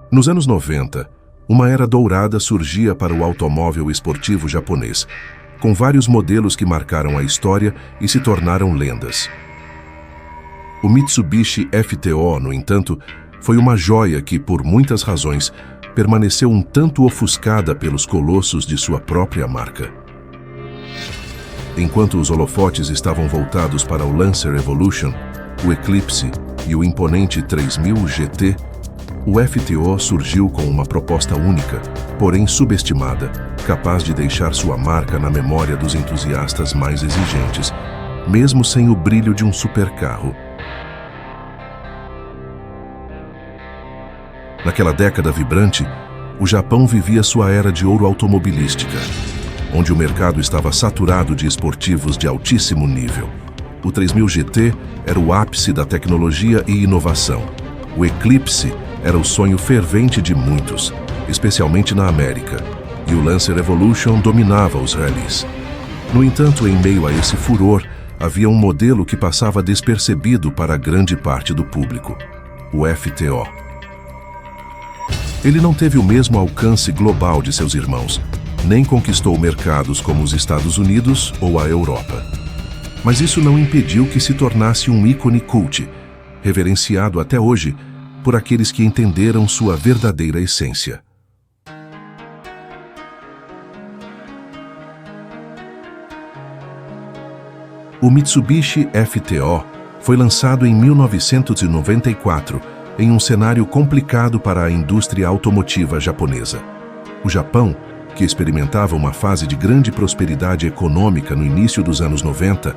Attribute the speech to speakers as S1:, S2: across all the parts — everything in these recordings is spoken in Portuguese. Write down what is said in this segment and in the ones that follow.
S1: Nos anos 90, uma era dourada surgia para o automóvel esportivo japonês, com vários modelos que marcaram a história e se tornaram lendas. O Mitsubishi FTO, no entanto, foi uma joia que, por muitas razões, permaneceu um tanto ofuscada pelos colossos de sua própria marca. Enquanto os holofotes estavam voltados para o Lancer Evolution, o Eclipse e o imponente 3000 GT, o FTO surgiu com uma proposta única, porém subestimada, capaz de deixar sua marca na memória dos entusiastas mais exigentes, mesmo sem o brilho de um supercarro. Naquela década vibrante, o Japão vivia sua era de ouro automobilística, onde o mercado estava saturado de esportivos de altíssimo nível. O 3000 GT era o ápice da tecnologia e inovação. O Eclipse era o sonho fervente de muitos, especialmente na América, e o Lancer Evolution dominava os rallies. No entanto, em meio a esse furor, havia um modelo que passava despercebido para grande parte do público: o FTO. Ele não teve o mesmo alcance global de seus irmãos, nem conquistou mercados como os Estados Unidos ou a Europa. Mas isso não impediu que se tornasse um ícone cult, reverenciado até hoje por aqueles que entenderam sua verdadeira essência. O Mitsubishi FTO foi lançado em 1994, em um cenário complicado para a indústria automotiva japonesa. O Japão, que experimentava uma fase de grande prosperidade econômica no início dos anos 90,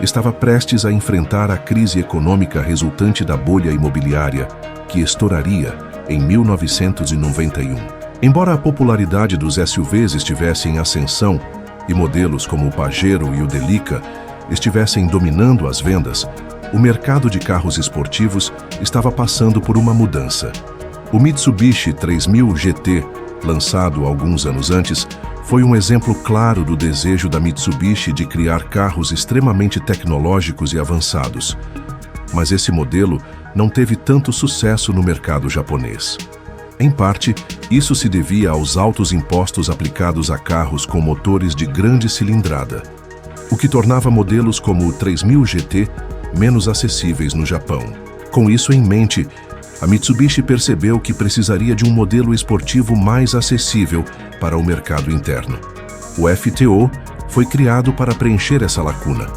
S1: estava prestes a enfrentar a crise econômica resultante da bolha imobiliária, que estouraria em 1991. Embora a popularidade dos SUVs estivesse em ascensão e modelos como o Pajero e o Delica estivessem dominando as vendas, o mercado de carros esportivos estava passando por uma mudança. O Mitsubishi 3000 GT, lançado alguns anos antes, foi um exemplo claro do desejo da Mitsubishi de criar carros extremamente tecnológicos e avançados. Mas esse modelo não teve tanto sucesso no mercado japonês. Em parte, isso se devia aos altos impostos aplicados a carros com motores de grande cilindrada, o que tornava modelos como o 3000 GT menos acessíveis no Japão. Com isso em mente, a Mitsubishi percebeu que precisaria de um modelo esportivo mais acessível para o mercado interno. O FTO foi criado para preencher essa lacuna.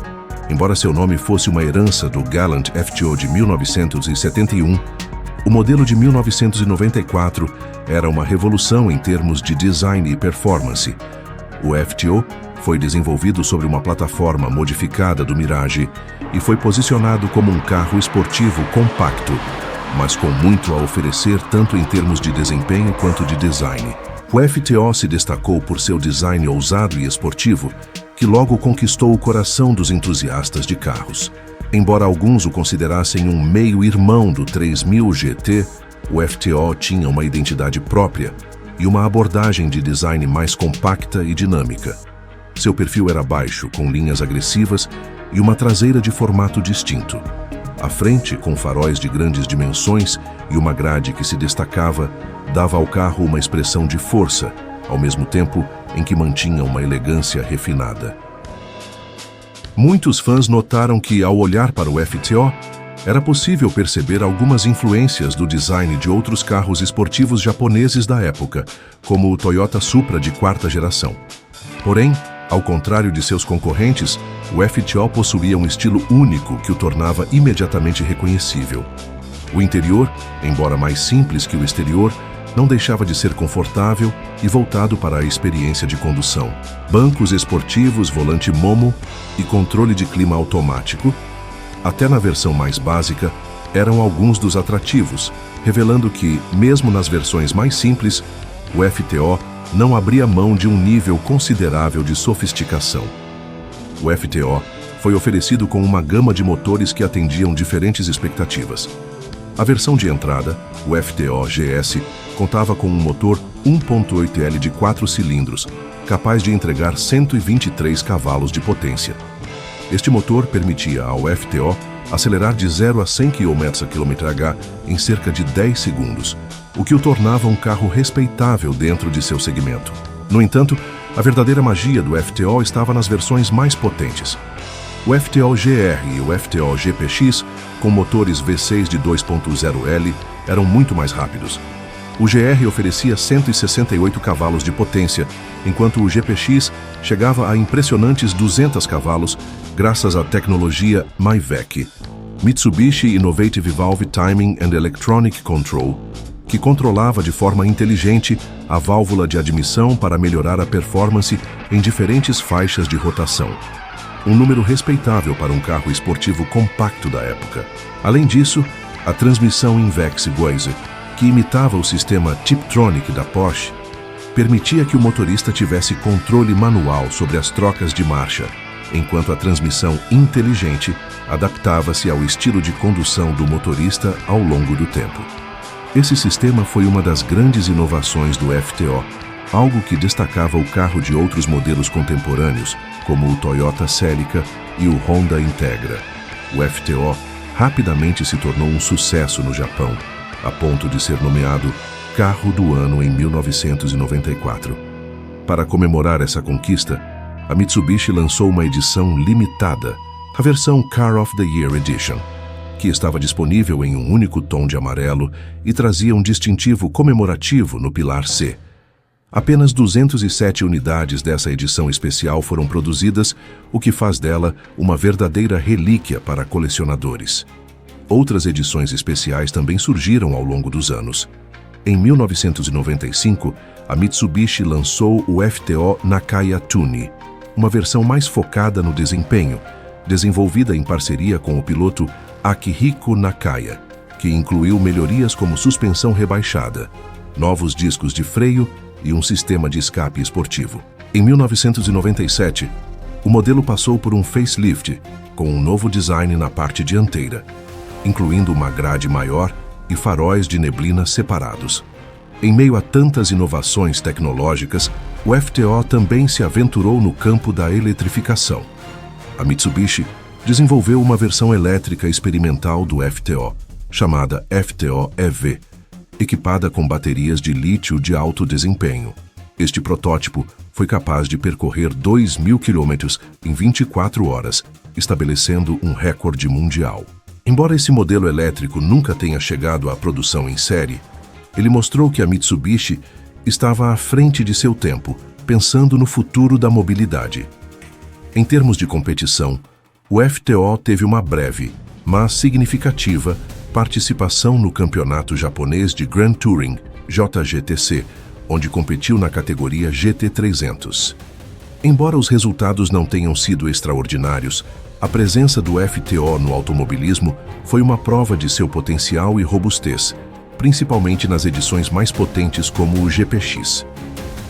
S1: Embora seu nome fosse uma herança do Galant FTO de 1971, o modelo de 1994 era uma revolução em termos de design e performance. O FTO foi desenvolvido sobre uma plataforma modificada do Mirage e foi posicionado como um carro esportivo compacto, mas com muito a oferecer tanto em termos de desempenho quanto de design. O FTO se destacou por seu design ousado e esportivo, que logo conquistou o coração dos entusiastas de carros. Embora alguns o considerassem um meio-irmão do 3000 GT, o FTO tinha uma identidade própria e uma abordagem de design mais compacta e dinâmica. Seu perfil era baixo, com linhas agressivas e uma traseira de formato distinto. A frente, com faróis de grandes dimensões e uma grade que se destacava, dava ao carro uma expressão de força, ao mesmo tempo em que mantinha uma elegância refinada. Muitos fãs notaram que, ao olhar para o FTO, era possível perceber algumas influências do design de outros carros esportivos japoneses da época, como o Toyota Supra de quarta geração. Porém, ao contrário de seus concorrentes, o FTO possuía um estilo único que o tornava imediatamente reconhecível. O interior, embora mais simples que o exterior, não deixava de ser confortável e voltado para a experiência de condução. Bancos esportivos, volante Momo e controle de clima automático, até na versão mais básica, eram alguns dos atrativos, revelando que, mesmo nas versões mais simples, o FTO não abria mão de um nível considerável de sofisticação. O FTO foi oferecido com uma gama de motores que atendiam diferentes expectativas. A versão de entrada, o FTO GS, contava com um motor 1.8L de 4 cilindros, capaz de entregar 123 cavalos de potência. Este motor permitia ao FTO acelerar de 0 a 100 km/h em cerca de 10 segundos, o que o tornava um carro respeitável dentro de seu segmento. No entanto, a verdadeira magia do FTO estava nas versões mais potentes. O FTO GR e o FTO GPX, com motores V6 de 2.0L, eram muito mais rápidos. O GR oferecia 168 cavalos de potência, enquanto o GPX chegava a impressionantes 200 cavalos graças à tecnologia MyVec, Mitsubishi Innovative Valve Timing and Electronic Control, que controlava de forma inteligente a válvula de admissão para melhorar a performance em diferentes faixas de rotação. Um número respeitável para um carro esportivo compacto da época. Além disso, a transmissão Invex Geuze, que imitava o sistema Tiptronic da Porsche, permitia que o motorista tivesse controle manual sobre as trocas de marcha, enquanto a transmissão inteligente adaptava-se ao estilo de condução do motorista ao longo do tempo. Esse sistema foi uma das grandes inovações do FTO, algo que destacava o carro de outros modelos contemporâneos, como o Toyota Celica e o Honda Integra. O FTO rapidamente se tornou um sucesso no Japão, a ponto de ser nomeado Carro do Ano em 1994. Para comemorar essa conquista, a Mitsubishi lançou uma edição limitada, a versão Car of the Year Edition, que estava disponível em um único tom de amarelo e trazia um distintivo comemorativo no pilar C. Apenas 207 unidades dessa edição especial foram produzidas, o que faz dela uma verdadeira relíquia para colecionadores. Outras edições especiais também surgiram ao longo dos anos. Em 1995, a Mitsubishi lançou o FTO Nakaya Tune, uma versão mais focada no desempenho, desenvolvida em parceria com o piloto Akihiko Nakaya, que incluiu melhorias como suspensão rebaixada, novos discos de freio e um sistema de escape esportivo. Em 1997, o modelo passou por um facelift, com um novo design na parte dianteira, incluindo uma grade maior e faróis de neblina separados. Em meio a tantas inovações tecnológicas, o FTO também se aventurou no campo da eletrificação. A Mitsubishi desenvolveu uma versão elétrica experimental do FTO, chamada FTO EV, equipada com baterias de lítio de alto desempenho. Este protótipo foi capaz de percorrer 2.000 km em 24 horas, estabelecendo um recorde mundial. Embora esse modelo elétrico nunca tenha chegado à produção em série, ele mostrou que a Mitsubishi estava à frente de seu tempo, pensando no futuro da mobilidade. Em termos de competição, o FTO teve uma breve, mas significativa, participação no campeonato japonês de Grand Touring, JGTC, onde competiu na categoria GT300. Embora os resultados não tenham sido extraordinários, a presença do FTO no automobilismo foi uma prova de seu potencial e robustez, principalmente nas edições mais potentes como o GPX.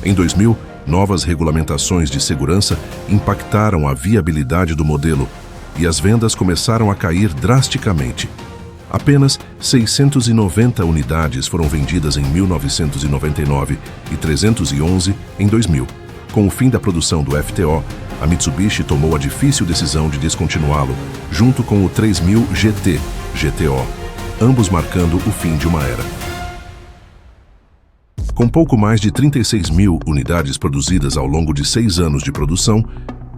S1: Em 2000, novas regulamentações de segurança impactaram a viabilidade do modelo e as vendas começaram a cair drasticamente. Apenas 690 unidades foram vendidas em 1999 e 311 em 2000. Com o fim da produção do FTO, a Mitsubishi tomou a difícil decisão de descontinuá-lo, junto com o 3000 GT, GTO, ambos marcando o fim de uma era. Com pouco mais de 36.000 unidades produzidas ao longo de 6 anos de produção,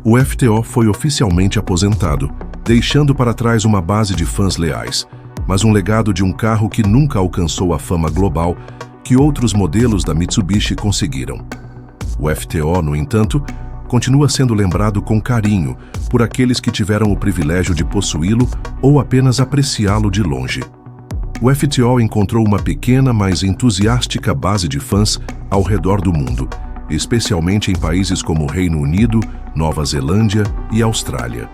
S1: o FTO foi oficialmente aposentado, deixando para trás uma base de fãs leais, mas um legado de um carro que nunca alcançou a fama global que outros modelos da Mitsubishi conseguiram. O FTO, no entanto, continua sendo lembrado com carinho por aqueles que tiveram o privilégio de possuí-lo ou apenas apreciá-lo de longe. O FTO encontrou uma pequena, mas entusiástica base de fãs ao redor do mundo, especialmente em países como Reino Unido, Nova Zelândia e Austrália.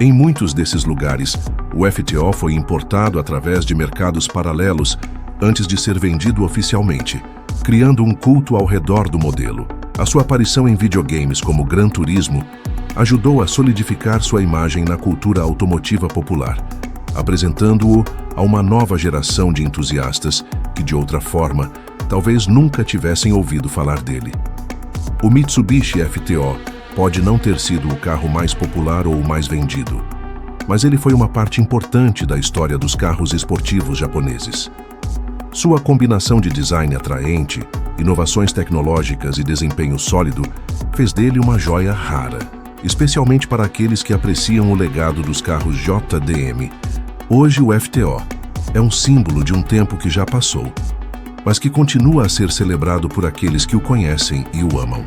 S1: Em muitos desses lugares, o FTO foi importado através de mercados paralelos antes de ser vendido oficialmente, criando um culto ao redor do modelo. A sua aparição em videogames como Gran Turismo ajudou a solidificar sua imagem na cultura automotiva popular, apresentando-o a uma nova geração de entusiastas que, de outra forma, talvez nunca tivessem ouvido falar dele. O Mitsubishi FTO pode não ter sido o carro mais popular ou o mais vendido, mas ele foi uma parte importante da história dos carros esportivos japoneses. Sua combinação de design atraente, inovações tecnológicas e desempenho sólido fez dele uma joia rara, especialmente para aqueles que apreciam o legado dos carros JDM. Hoje o FTO é um símbolo de um tempo que já passou, mas que continua a ser celebrado por aqueles que o conhecem e o amam.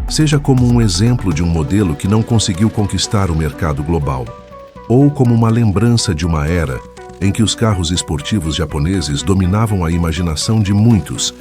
S1: Seja como um exemplo de um modelo que não conseguiu conquistar o mercado global, ou como uma lembrança de uma era em que os carros esportivos japoneses dominavam a imaginação de muitos